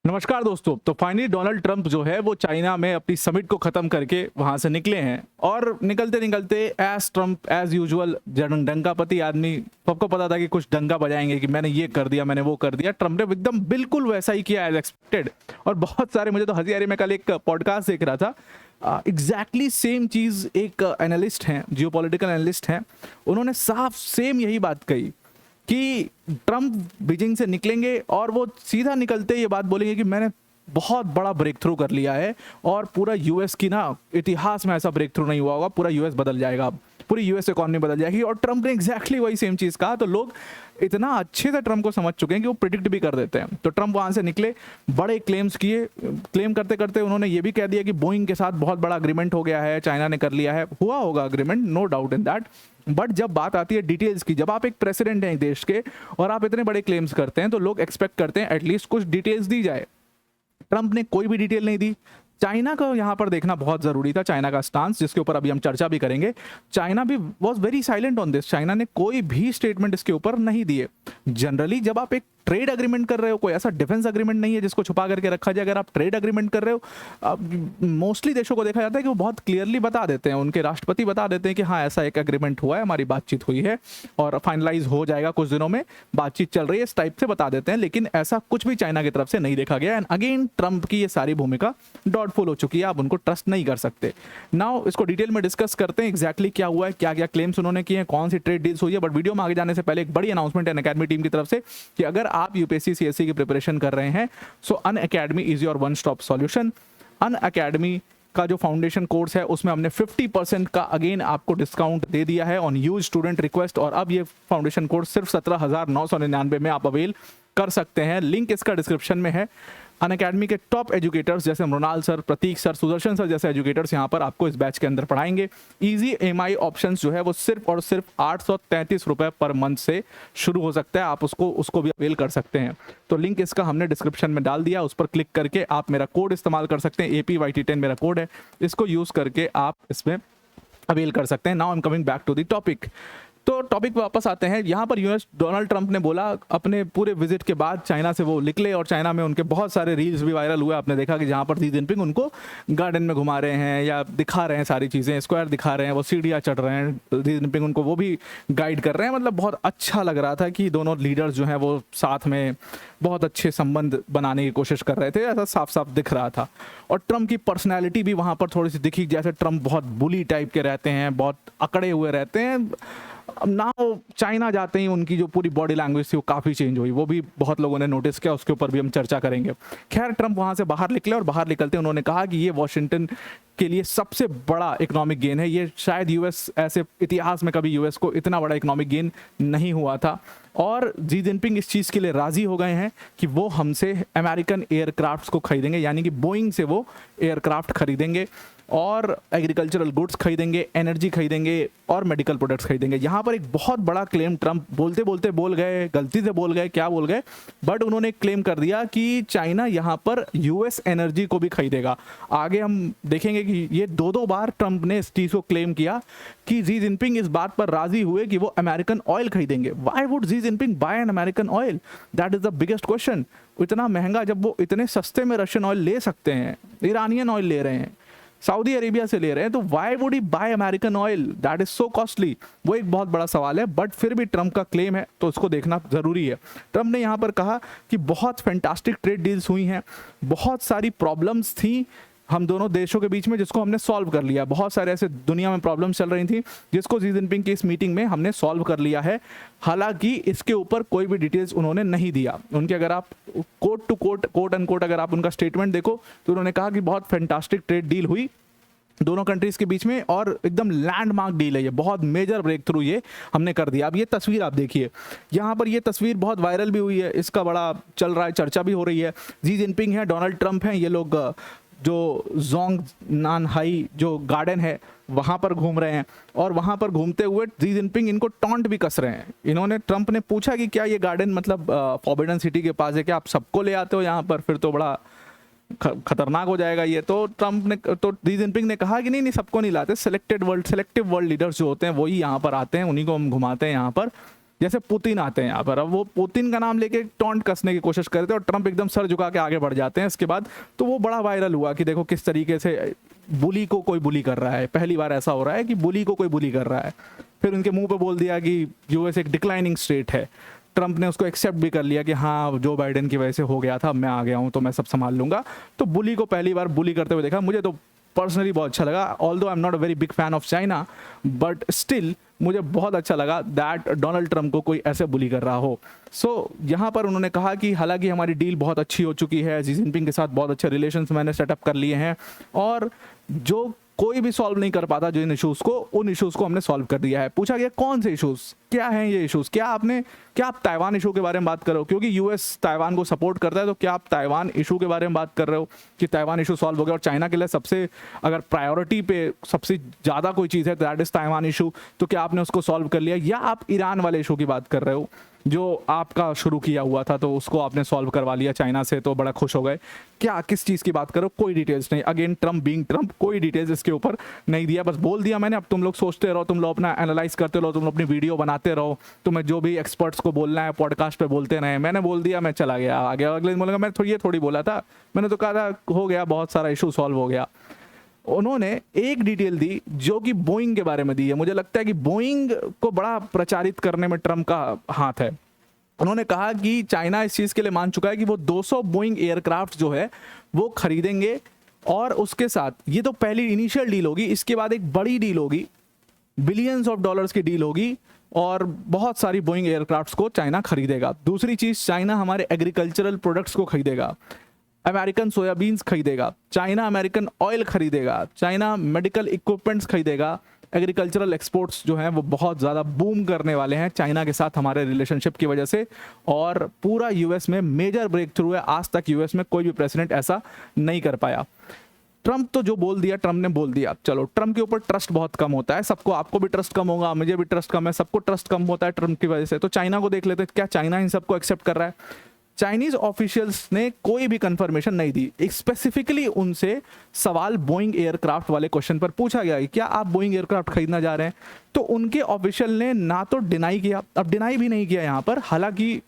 नमस्कार दोस्तों। तो फाइनली डोनाल्ड ट्रंप जो है वो चाइना में अपनी समिट को खत्म करके वहां से निकले हैं और निकलते निकलते एज ट्रंप एज यूजुअल डंकापति आदमी, सबको पता था कि कुछ डंका बजाएंगे कि मैंने ये कर दिया, मैंने वो कर दिया। ट्रंप ने एकदम बिल्कुल वैसा ही किया एज एक्सपेक्टेड। और बहुत सारे, मुझे तो हंसी आ रही, मैं कल एक पॉडकास्ट देख रहा था, एग्जैक्टली सेम चीज एक एनालिस्ट हैं, जियोपॉलिटिकल एनालिस्ट हैं, उन्होंने साफ सेम यही बात कही कि ट्रंप बीजिंग से निकलेंगे और वो सीधा निकलते ये बात बोलेंगे कि मैंने बहुत बड़ा ब्रेक थ्रू कर लिया है और पूरा यूएस की ना इतिहास में ऐसा ब्रेक थ्रू नहीं हुआ होगा, पूरा यूएस बदल जाएगा, अब पूरी यूएस इकॉनमी बदल जाएगी। और ट्रंप ने एग्जैक्टली वही सेम चीज़ कहा। तो लोग इतना अच्छे से ट्रंप को समझ चुके हैं कि वो प्रिडिक्ट भी कर देते हैं। तो ट्रंप वहाँ से निकले, बड़े क्लेम्स किए, क्लेम करते करते उन्होंने ये भी कह दिया कि बोइंग के साथ बहुत बड़ा अग्रीमेंट हो गया है, चाइना ने कर लिया है। हुआ होगा agreement, no doubt in that, but जब बात आती है डिटेल्स की, जब आप एक प्रेसिडेंट हैं एक देश के और आप इतने बड़े क्लेम्स करते हैं तो लोग एक्सपेक्ट करते हैं एटलीस्ट कुछ डिटेल्स दी जाए। ट्रंप ने कोई भी डिटेल नहीं दी। चाइना को यहाँ पर देखना बहुत ज़रूरी था, चाइना का स्टांस, जिसके ऊपर अभी हम चर्चा भी करेंगे। चाइना भी was very silent on this. China ने कोई भी स्टेटमेंट इसके ऊपर नहीं दिए। जनरली जब आप एक ट्रेड अग्रीमेंट कर रहे हो, कोई ऐसा डिफेंस अग्रीमेंट नहीं है जिसको छुपा करके रखा जाए। अगर आप ट्रेड अग्रीमेंट कर रहे हो, मोस्टली देशों को देखा जाता है कि वो बहुत क्लियरली बता देते हैं, उनके राष्ट्रपति बता देते हैं कि हाँ ऐसा एक अग्रीमेंट हुआ है, हमारी बातचीत हुई है और फाइनलाइज हो जाएगा कुछ दिनों में, बातचीत चल रही है, इस टाइप से बता देते हैं। लेकिन ऐसा कुछ भी चाइना की तरफ से नहीं देखा गया। एंड अगेन ट्रंप की ये सारी भूमिका डाउटफुल हो चुकी है, आप उनको ट्रस्ट नहीं कर सकते। नाउ इसको डिटेल में डिस्कस करते हैं, एग्जैक्टली क्या हुआ है, क्या क्या क्लेम्स उन्होंने किए हैं, कौन सी ट्रेड डील्स हुई है। बट वीडियो में आगे जाने से पहले एक बड़ी अनाउंसमेंट है अनअकैडमी टीम की तरफ से कि अगर आप यूपीएससी सीएससी की प्रिपरेशन कर रहे हैं, सो Unacademy is your one stop solution. Unacademy का जो फाउंडेशन कोर्स है उसमें हमने 50% का अगेन आपको डिस्काउंट दे दिया है ऑन यूज स्टूडेंट रिक्वेस्ट। और अब ये फाउंडेशन कोर्स सिर्फ 17,999 में आप अवेल कर सकते हैं। लिंक इसका डिस्क्रिप्शन में है। अनअकैडमी के टॉप एजुकेटर्स जैसे मृणाल सर, प्रतीक सर, सुदर्शन सर जैसे एजुकेटर्स यहाँ पर आपको इस बैच के अंदर पढ़ाएंगे। इजी EMI ऑप्शंस जो है वो सिर्फ और सिर्फ 833 रुपये पर मंथ से शुरू हो सकता है। आप उसको भी अवेल कर सकते हैं। तो लिंक इसका हमने डिस्क्रिप्शन में डाल दिया, उस पर क्लिक करके आप मेरा कोड इस्तेमाल कर सकते हैं। APYT10 मेरा कोड है, इसको यूज़ करके आप इसमें अवेल कर सकते हैं। Now I am coming back to the topic. तो टॉपिक पे वापस आते हैं। यहाँ पर यूएस डोनाल्ड ट्रंप ने बोला अपने पूरे विजिट के बाद चाइना से वो निकले और चाइना में उनके बहुत सारे रील्स भी वायरल हुए। आपने देखा कि जहाँ पर शी जिनपिंग उनको गार्डन में घुमा रहे हैं या दिखा रहे हैं सारी चीज़ें, स्क्वायर दिखा रहे हैं, वो सीढ़ियाँ चढ़ रहे हैं, शी जिनपिंग उनको वो भी गाइड कर रहे हैं। मतलब बहुत अच्छा लग रहा था कि दोनों लीडर्स जो हैं वो साथ में बहुत अच्छे संबंध बनाने की कोशिश कर रहे थे, ऐसा साफ साफ दिख रहा था। और ट्रंप की पर्सनैलिटी भी वहाँ पर थोड़ी सी दिखी, जैसे ट्रंप बहुत बुली टाइप के रहते हैं, बहुत अकड़े हुए रहते हैं। ना चाइना जाते ही उनकी जो पूरी बॉडी लैंग्वेज थी वो काफ़ी चेंज हुई, वो भी बहुत लोगों ने नोटिस किया, उसके ऊपर भी हम चर्चा करेंगे। खैर ट्रंप वहाँ से बाहर निकले और बाहर निकलते उन्होंने कहा कि ये वॉशिंगटन के लिए सबसे बड़ा इकोनॉमिक गेन है। ये शायद यूएस ऐसे इतिहास में कभी यूएस को इतना बड़ा इकोनॉमिक गेन नहीं हुआ था। और शी जिनपिंग इस चीज़ के लिए राज़ी हो गए हैं कि वो हमसे अमेरिकन एयरक्राफ्ट्स को खरीदेंगे, यानी कि बोइंग से वो एयरक्राफ्ट खरीदेंगे और एग्रीकल्चरल गुड्स खरीदेंगे, एनर्जी खरीदेंगे और मेडिकल प्रोडक्ट्स खरीदेंगे। यहाँ पर एक बहुत बड़ा क्लेम ट्रंप बोलते बोलते बोल गए, गलती से बोल गए, क्या बोल गए, बट उन्होंने क्लेम कर दिया कि चाइना यहाँ पर यूएस एनर्जी को भी खरीदेगा। आगे हम देखेंगे कि ये दो बार ट्रंप ने इस चीज़ को क्लेम किया कि शी जिनपिंग इस बात पर राजी हुए कि वो अमेरिकन ऑयल खरीदेंगे। Why would Xi Jinping buy an American oil? That is the biggest question. इतना महंगा जब वो इतने सस्ते में रशियन ऑयल ले सकते हैं, ईरानियन ऑयल ले रहे हैं, सऊदी अरेबिया से ले रहे हैं, तो why would he bye American oil? That is so costly. वो एक बहुत बड़ा सवाल है, बट फिर भी ट्रंप का क्लेम है तो उसको देखना जरूरी है। ट्रंप ने यहाँ पर कहा कि बहुत फैंटास्टिक ट्रेड डील्स हुई हैं, बहुत सारी प्रॉब्लम्स थी हम दोनों देशों के बीच में जिसको हमने सॉल्व कर लिया। बहुत सारे ऐसे दुनिया में प्रॉब्लम्स चल रही थी जिसको शी जिनपिंग की इस मीटिंग में हमने सॉल्व कर लिया है। हालांकि इसके ऊपर कोई भी डिटेल्स उन्होंने नहीं दिया। उनके अगर आप कोट टू कोट अनकोट अगर आप उनका स्टेटमेंट देखो तो उन्होंने कहा कि बहुत फैंटास्टिक ट्रेड डील हुई दोनों कंट्रीज के बीच में और एकदम लैंडमार्क डील है, ये बहुत मेजर ब्रेक थ्रू ये हमने कर दिया। अब ये तस्वीर आप देखिए, यहाँ पर ये तस्वीर बहुत वायरल भी हुई है, इसका बड़ा चल रहा है, चर्चा भी हो रही है। शी जिनपिंग है, डोनाल्ड ट्रंप हैं, ये लोग जो जोंग नानहाई जो गार्डन है वहाँ पर घूम रहे हैं और वहाँ पर घूमते हुए शी जिनपिंग इनको टॉन्ट भी कस रहे हैं। इन्होंने, ट्रंप ने पूछा कि क्या ये गार्डन मतलब फॉरबिडन सिटी के पास है, क्या आप सबको ले आते हो यहाँ पर, फिर तो बड़ा खतरनाक हो जाएगा ये। तो ट्रंप ने, तो शी जिनपिंग ने कहा कि नहीं, सबको नहीं लाते, सेलेक्टिव वर्ल्ड लीडर्स जो होते हैं वही यहाँ पर आते हैं, उन्हीं को हम घुमाते हैं यहाँ पर। और ट्रंप ने कहा कि नहीं, सबको नहीं लाते, सेलेक्टिव वर्ल्ड लीडर्स जो होते हैं वही यहाँ पर आते हैं, उन्हीं को हम घुमाते हैं यहाँ पर। जैसे पुतिन आते हैं यहाँ पर, अब वो पुतिन का नाम लेके टॉन्ट कसने की कोशिश करते हैं और ट्रंप एकदम सर झुका के आगे बढ़ जाते हैं इसके बाद। तो वो बड़ा वायरल हुआ कि देखो किस तरीके से बुली को कोई बुली कर रहा है, पहली बार ऐसा हो रहा है कि बुली को कोई बुली कर रहा है। फिर उनके मुंह पे बोल दिया कि यूएस एक डिक्लाइनिंग स्टेट है। ट्रंप ने उसको एक्सेप्ट भी कर लिया कि हाँ जो बाइडेन की वजह से हो गया था, मैं आ गया हूँ तो मैं सब संभाल लूंगा। तो बुली को पहली बार बुली करते हुए देखा, मुझे तो पर्सनली बहुत अच्छा लगा। Although I am not a very big fan of China, but still मुझे बहुत अच्छा लगा दैट डोनाल्ड ट्रंप को कोई ऐसे बुली कर रहा हो। सो यहाँ पर उन्होंने कहा कि हालांकि हमारी डील बहुत अच्छी हो चुकी है, शी जिनपिंग के साथ बहुत अच्छे रिलेशंस मैंने सेटअप कर लिए हैं, और जो कोई भी सॉल्व नहीं कर पाता जो इन इश्यूज़ को, उन इश्यूज़ को हमने सॉल्व कर दिया है। पूछा गया कौन से इश्यूज़, क्या हैं ये इश्यूज़, क्या आप ताइवान इशू के बारे में बात कर रहे हो, क्योंकि यूएस ताइवान को सपोर्ट करता है, तो क्या आप ताइवान इशू के बारे में बात कर रहे हो कि ताइवान इशू सॉल्व हो गया। और चाइना के लिए सबसे अगर प्रायोरिटी पे सबसे ज़्यादा कोई चीज़ है दैट इज़ ताइवान इशू, तो क्या आपने उसको सॉल्व कर लिया, या आप ईरान वाले इशू की बात कर रहे हो जो आपका शुरू किया हुआ था तो उसको आपने सॉल्व करवा लिया चाइना से तो बड़ा खुश हो गए। क्या किस चीज़ की बात करो, कोई डिटेल्स नहीं। अगेन ट्रंप बीइंग ट्रंप, कोई डिटेल्स इसके ऊपर नहीं दिया, बस बोल दिया मैंने, अब तुम लोग सोचते रहो, तुम लोग अपना एनालाइज करते रहो, तुम लोग अपनी वीडियो बनाते रहो, तुम्हें जो भी एक्सपर्ट्स को बोलना है पॉडकास्ट पे बोलते रहे। मैंने बोल दिया, मैं चला गया, आ गया। अगले दिन बोलेगा मैं थोड़ी बोला था, मैंने तो कहा था हो गया, बहुत सारा इशू सॉल्व हो गया। उन्होंने एक डिटेल दी जो कि बोइंग के बारे में दी है। मुझे लगता है कि बोइंग को बड़ा प्रचारित करने में ट्रंप का हाथ है। उन्होंने कहा कि चाइना इस चीज़ के लिए मान चुका है कि वो 200 बोइंग एयरक्राफ्ट जो है वो खरीदेंगे, और उसके साथ ये तो पहली इनिशियल डील होगी, इसके बाद एक बड़ी डील होगी, बिलियंस ऑफ डॉलर्स की डील होगी, और बहुत सारी बोइंग एयरक्राफ्ट्स को चाइना खरीदेगा। दूसरी चीज़, चाइना हमारे एग्रीकल्चरल प्रोडक्ट्स को खरीदेगा, अमेरिकन सोयाबीन्स खरीदेगा, चाइना अमेरिकन ऑयल खरीदेगा, चाइना मेडिकल इक्विपमेंट्स खरीदेगा। एग्रीकल्चरल एक्सपोर्ट्स जो हैं वो बहुत ज़्यादा बूम करने वाले हैं चाइना के साथ हमारे रिलेशनशिप की वजह से, और पूरा यूएस में मेजर ब्रेक थ्रू है। आज तक यूएस में कोई भी प्रेसिडेंट ऐसा नहीं कर पाया। ट्रंप तो जो बोल दिया, ट्रंप ने बोल दिया। चलो, ट्रंप के ऊपर ट्रस्ट बहुत कम होता है, सबको, आपको भी ट्रस्ट कम होगा, मुझे भी ट्रस्ट कम है, सबको ट्रस्ट कम होता है ट्रंप की वजह से। तो चाइना को देख लेते, क्या चाइना इन सबको एक्सेप्ट कर रहा है? चाइनीज ऑफिशियल्स ने कोई भी कंफर्मेशन नहीं दी। एक स्पेसिफिकली उनसे सवाल बोइंग एयरक्राफ्ट वाले क्वेश्चन पर पूछा गया कि क्या आप बोइंग एयरक्राफ्ट खरीदना जा रहे हैं, तो उनके ऑफिशियल ने ना तो डिनाई किया, अब डिनाई भी नहीं किया यहाँ पर, हालांकि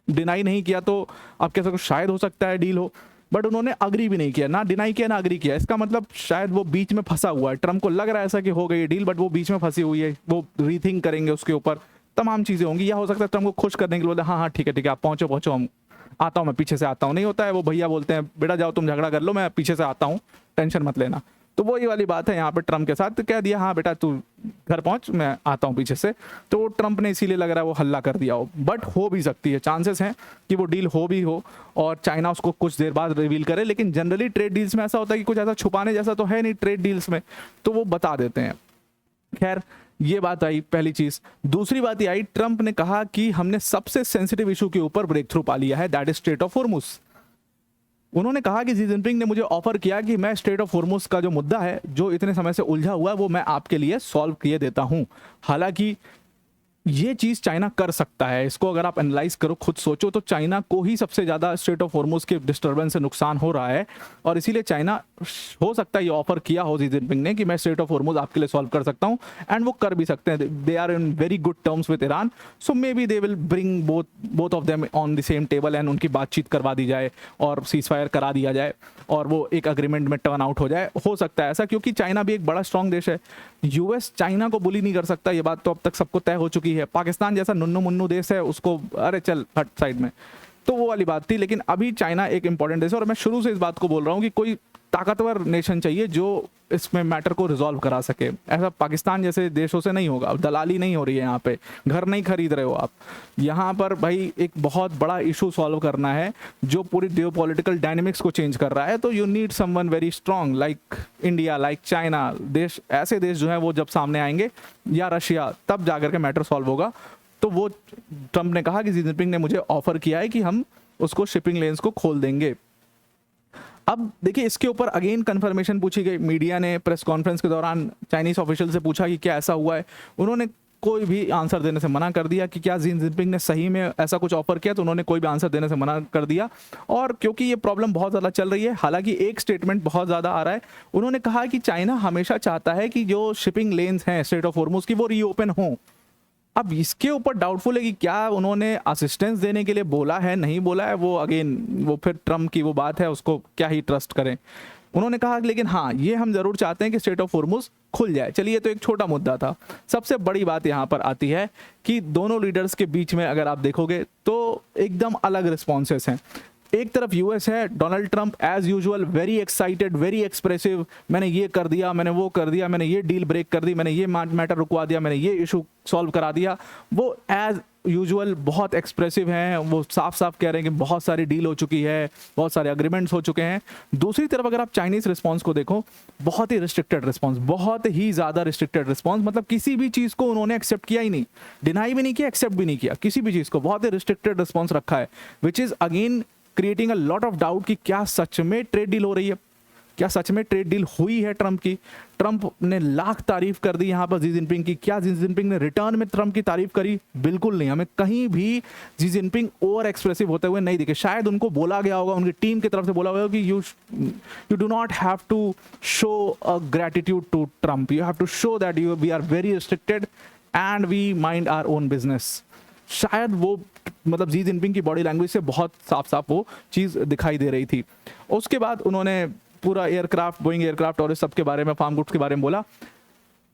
डिनाई नहीं किया तो आप कह सकते हो शायद हो सकता है डील हो, बट उन्होंने अग्री भी नहीं किया, ना डिनाई किया ना अग्री किया। इसका मतलब शायद वो बीच में फंसा हुआ है। ट्रंप को लग रहा है ऐसा कि हो गई डील, बट वो बीच में फंसी हुई है, वो रीथिंक करेंगे, उसके ऊपर तमाम चीज़ें होंगी। या हो सकता है ट्रंप को खुश करने के लिए बोले हाँ ठीक है आप पहुँचो, हम आता हूँ, मैं पीछे से आता हूँ। नहीं होता है, वो भैया बोलते हैं बेटा जाओ तुम झगड़ा कर लो, मैं पीछे से आता हूँ, टेंशन मत लेना। तो वही वाली बात है यहाँ पे ट्रंप के साथ, कह दिया हाँ बेटा तू घर पहुँच, मैं आता हूँ पीछे से। तो ट्रंप ने इसीलिए लग रहा है वो हल्ला कर दिया हो, बट हो भी सकती है, चांसेस हैं कि वो डील हो भी हो और चाइना उसको कुछ देर बाद रिवील करे। लेकिन जनरली ट्रेड डील्स में ऐसा होता है कि कुछ ऐसा छुपाने जैसा तो है नहीं ट्रेड डील्स में, तो वो बता देते हैं। खैर ये बात आई पहली चीज। दूसरी बात ये आई, ट्रंप ने कहा कि हमने सबसे सेंसिटिव इशू के ऊपर ब्रेक थ्रू पा लिया है, that is straight of Hormuz. उन्होंने कहा कि शी जिनपिंग ने मुझे ऑफर किया कि मैं स्ट्रेट ऑफ हॉर्मुज का जो मुद्दा है जो इतने समय से उलझा हुआ है वो मैं आपके लिए सॉल्व किए देता हूं। हालांकि ये चीज़ चाइना कर सकता है, इसको अगर आप एनालाइज करो, खुद सोचो, तो चाइना को ही सबसे ज़्यादा स्ट्रेट ऑफ हॉर्मुज के डिस्टर्बेंस से नुकसान हो रहा है, और इसीलिए चाइना हो सकता है ये ऑफर किया हो शी जिनपिंग ने कि मैं स्ट्रेट ऑफ हॉर्मुज आपके लिए सॉल्व कर सकता हूँ, एंड वो कर भी सकते हैं। They are in very good terms with Iran, so maybe they will bring both of them on the same table and उनकी बातचीत करवा दी जाए और सीज फायर करा दिया जाए और वो एक अग्रीमेंट में टर्न आउट हो जाए। हो सकता है ऐसा, क्योंकि चाइना भी एक बड़ा स्ट्रॉन्ग देश है। यूएस चाइना को बुली नहीं कर सकता, ये बात तो अब तक सबको तय हो चुकी है। पाकिस्तान जैसा नुन्नू मुन्नू देश है, उसको अरे चल हट साइड में, तो वो वाली बात थी। लेकिन अभी चाइना एक इंपॉर्टेंट देश है, और मैं शुरू से इस बात को बोल रहा हूँ कि कोई ताकतवर नेशन चाहिए जो इसमें मैटर को रिजॉल्व करा सके। ऐसा पाकिस्तान जैसे देशों से नहीं होगा, दलाली नहीं हो रही है यहाँ पे, घर नहीं खरीद रहे हो आप। यहाँ पर भाई एक बहुत बड़ा इशू सॉल्व करना है जो पूरी जियोपॉलिटिकल डायनेमिक्स को चेंज कर रहा है, तो you need someone very strong like India, like China. देश, ऐसे देश जो है वो जब सामने आएंगे, या रशिया, तब जाकर के मैटर सॉल्व होगा। तो वो ट्रंप ने कहा कि शी जिनपिंग ने मुझे ऑफर किया है कि हम उसको शिपिंग लेन्स को खोल देंगे। अब देखिए, इसके ऊपर अगेन कंफर्मेशन पूछी गई। मीडिया ने प्रेस कॉन्फ्रेंस के दौरान चाइनीज ऑफिशियल से पूछा कि क्या ऐसा हुआ है, उन्होंने कोई भी आंसर देने से मना कर दिया कि क्या शी जिनपिंग ने सही में ऐसा कुछ ऑफर किया, तो उन्होंने कोई भी आंसर देने से मना कर दिया। और क्योंकि ये प्रॉब्लम बहुत ज़्यादा चल रही है, हालांकि एक स्टेटमेंट बहुत ज़्यादा आ रहा है, उन्होंने कहा कि चाइना हमेशा चाहता है कि जो शिपिंग लेन्स हैं स्ट्रेट ऑफ हॉर्मुज की वो रीओपन हों। अब इसके ऊपर डाउटफुल है कि क्या उन्होंने असिस्टेंस देने के लिए बोला है, नहीं बोला है, वो अगेन वो फिर ट्रम्प की वो बात है, उसको क्या ही ट्रस्ट करें। उन्होंने कहा लेकिन हाँ ये हम जरूर चाहते हैं कि स्ट्रेट ऑफ हॉर्मुज़ खुल जाए। चलिए ये तो एक छोटा मुद्दा था। सबसे बड़ी बात यहाँ पर आती है कि दोनों लीडर्स के बीच में अगर आप देखोगे तो एकदम अलग रिस्पॉन्सेस हैं। एक तरफ यूएस है, Donald Trump as usual very excited, very expressive, मैंने ये कर दिया, मैंने वो कर दिया, मैंने ये डील ब्रेक कर दी, मैंने ये मैटर रुकवा दिया, मैंने ये इशू सॉल्व करा दिया। वो एज यूजुअल बहुत एक्सप्रेसिव हैं, वो साफ साफ कह रहे हैं कि बहुत सारी डील हो चुकी है, बहुत सारे अग्रीमेंट्स हो चुके हैं। दूसरी तरफ अगर आप चाइनीज़ रिस्पॉन्स को देखो, बहुत ही रिस्ट्रिक्टेड रिस्पॉन्स, बहुत ही ज़्यादा रिस्ट्रिक्टेड रिस्पॉन्स, मतलब किसी भी चीज़ को उन्होंने एक्सेप्ट किया ही नहीं, डिनाई भी नहीं किया, एक्सेप्ट भी नहीं किया, किसी भी चीज़ को बहुत ही रिस्ट्रिक्टेड रिस्पॉन्स रखा है, which is again creating a lot of doubt कि क्या सच में ट्रेड डील हो रही है, क्या सच में ट्रेड डील हुई है ट्रंप की। ट्रंप ने लाख तारीफ कर दी यहाँ पर जी जिनपिंग की, क्या जी जिनपिंग ने रिटर्न में ट्रंप की तारीफ करी? बिल्कुल नहीं। हमें कहीं भी जी जिनपिंग ओवर एक्सप्रेसिव होते हुए नहीं दिखे। शायद उनको बोला गया होगा, उनकी टीम की तरफ से बोला होगा कि you do not have to show a gratitude to Trump, you have to show that we are very restricted and we mind our own business. शायद वो मतलब जी जिनपिंग की बॉडी लैंग्वेज से बहुत साफ साफ वो चीज़ दिखाई दे रही थी। उसके बाद उन्होंने पूरा एयरक्राफ्ट, बोइंग एयरक्राफ्ट और इस सब के बारे में, फार्म गुड्स के बारे में बोला।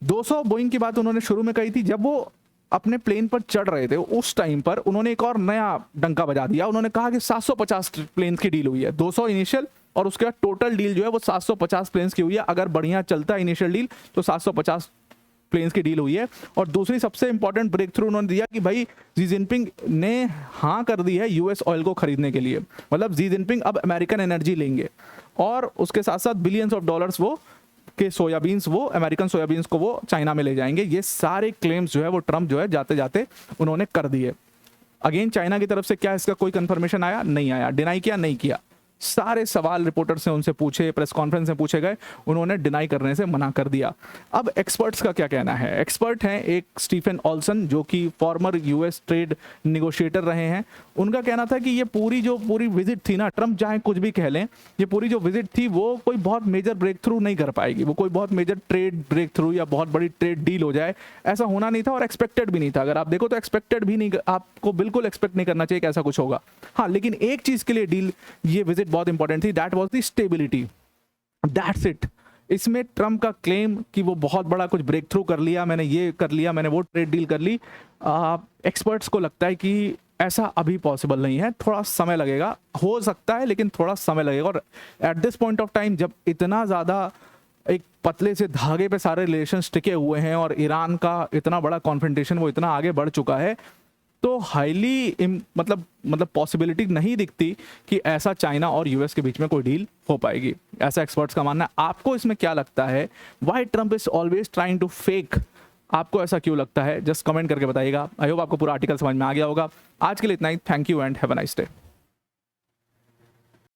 200 बोइंग की बात उन्होंने शुरू में कही थी। जब वो अपने प्लेन पर चढ़ रहे थे उस टाइम पर उन्होंने एक और नया डंका बजा दिया। उन्होंने कहा कि 750 प्लेन्स की डील हुई है, 200 इनिशियल और उसके बाद टोटल डील जो है वो 750 प्लेन्स की हुई है। अगर बढ़िया चलता है इनिशियल डील तो 750 प्लेन्स की डील हुई है। और दूसरी सबसे इंपॉर्टेंट ब्रेक थ्रू उन्होंने दिया कि भाई जी जिनपिंग ने हाँ कर दी है यूएस ऑयल को खरीदने के लिए, मतलब जी जिनपिंग अब अमेरिकन एनर्जी लेंगे और उसके साथ साथ बिलियंस ऑफ डॉलर्स वो के सोयाबीन्स, वो अमेरिकन सोयाबीन्स को वो चाइना में ले जाएंगे। ये सारे क्लेम्स जो है वो ट्रंप जो है जाते जाते उन्होंने कर दिए। अगेन चाइना की तरफ से क्या इसका कोई कंफर्मेशन आया? नहीं आया। डिनाई किया? नहीं किया। सारे सवाल रिपोर्टर से उनसे पूछे, प्रेस कॉन्फ्रेंस में पूछे गए, उन्होंने डिनाई करने से मना कर दिया। अब एक्सपर्ट्स का क्या कहना है? एक्सपर्ट हैं एक स्टीफन ऑल्सन जो कि फॉर्मर यूएस ट्रेड नेगोशिएटर रहे हैं। उनका कहना था कि ये पूरी विजिट थी ना, ट्रंप चाहे कुछ भी कह लें, ये पूरी जो विजिट थी वो कोई बहुत मेजर ब्रेक थ्रू नहीं कर पाएगी, वो कोई बहुत मेजर ट्रेड ब्रेक थ्रू या बहुत बड़ी ट्रेड डील हो जाए, ऐसा होना नहीं था और एक्सपेक्टेड भी नहीं था। अगर आप देखो तो एक्सपेक्टेड भी नहीं, आपको बिल्कुल एक्सपेक्ट नहीं करना चाहिए कि ऐसा कुछ होगा। हाँ, लेकिन एक चीज के लिए डील ये विजिट बहुत इंपॉर्टेंट थी, that was the stability, that's it. इसमें ट्रंप का क्लेम कि वो बहुत बड़ा कुछ ब्रेक थ्रू कर लिया, मैंने ये कर लिया, मैंने वो ट्रेड डील कर ली, एक्सपर्ट्स को लगता है कि ऐसा अभी पॉसिबल नहीं है, थोड़ा समय लगेगा, हो सकता है लेकिन थोड़ा समय लगेगा। और at this point of time जब इतना ज़्यादा एक पतले से धागे पे सारे रिलेशंस टिके हुए हैं और ईरान का इतना बड़ा कॉन्फ्रंटेशन वो इतना आगे बढ़ चुका है, तो हाईली मतलब पॉसिबिलिटी नहीं दिखती कि ऐसा चाइना और यूएस के बीच में कोई डील हो पाएगी, ऐसा एक्सपर्ट्स का मानना है। आपको इसमें क्या लगता है? Why Trump is always trying to fake? आपको ऐसा क्यों लगता है? जस्ट कमेंट करके बताइएगा। आई होप आपको पूरा आर्टिकल समझ में आ गया होगा। आज के लिए इतना ही। Thank you and have a nice day.